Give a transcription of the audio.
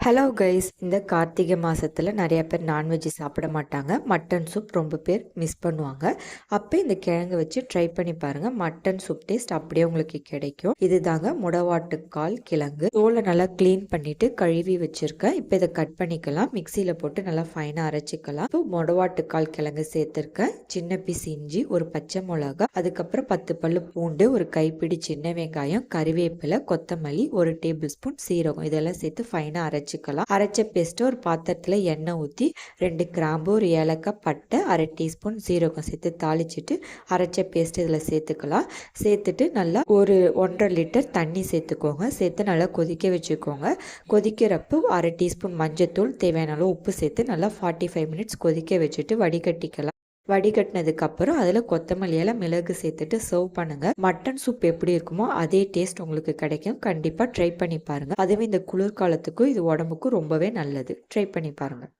Hello guys, இந்த கார்த்திகை மாதத்தில் நிறைய பேர் நான்வெஜ் சாப்பிட மாட்டாங்க. மட்டன் சூப் ரொம்ப பேர் மிஸ் பண்ணுவாங்க. அப்போ இந்த கிழங்கு வச்சு ட்ரை பண்ணி பாருங்கள். மட்டன் சூப் டேஸ்ட் அப்படியே உங்களுக்கு கிடைக்கும். இது தாங்க முடவாட்டுக்கால் கிழங்கு. தோலை நல்லா க்ளீன் பண்ணிவிட்டு கழுவி வச்சுருக்கேன். இப்போ இதை கட் பண்ணிக்கலாம். மிக்சியில் போட்டு நல்லா ஃபைனாக அரைச்சிக்கலாம். இப்போ முடவாட்டுக்கால் கிழங்கு சேர்த்துருக்கேன். சின்ன பீஸ் இஞ்சி, ஒரு பச்சை மிளகா, அதுக்கப்புறம் 10 பல்லு பூண்டு, ஒரு கைப்பிடி சின்ன வெங்காயம், கறிவேப்பிலை, கொத்தமல்லி, 1 டேபிள் ஸ்பூன் சீரகம், இதெல்லாம் சேர்த்து ஃபைனாக அரைச்ச பேஸ்ட்டு ஒரு பாத்திரத்தில் எண்ணெய் ஊற்றி 2 கிராம்பு, ஒரு ஏலக்காய், பட்டை, 1/2 டீஸ்பூன் சீரகம் சேர்த்து தாளிச்சிட்டு அரைச்ச பேஸ்ட் இதில் சேர்த்துக்கலாம். சேர்த்துட்டு நல்லா ஒரு 1.5 லிட்டர் தண்ணி சேர்த்துக்கோங்க. சேர்த்து நல்லா கொதிக்க வச்சுக்கோங்க. கொதிக்கிறப்போ 1/2 டீஸ்பூன் மஞ்சத்தூள், தேவையான அளவு உப்பு சேர்த்து நல்லா 45 மினிட்ஸ் கொதிக்க வச்சுட்டு வடிகட்டிக்கலாம். வடிகட்டினதுக்கப்புறம் அதில் கொத்தமல்லி இலை, மிளகு சேர்த்துட்டு சர்வ் பண்ணுங்கள். மட்டன் சூப் எப்படி இருக்குமோ அதே டேஸ்ட் உங்களுக்கு கிடைக்கும். கண்டிப்பாக ட்ரை பண்ணி பாருங்கள். அதுவே இந்த குளிர்காலத்துக்கும் இது உடம்புக்கும் ரொம்பவே நல்லது. ட்ரை பண்ணி பாருங்கள்.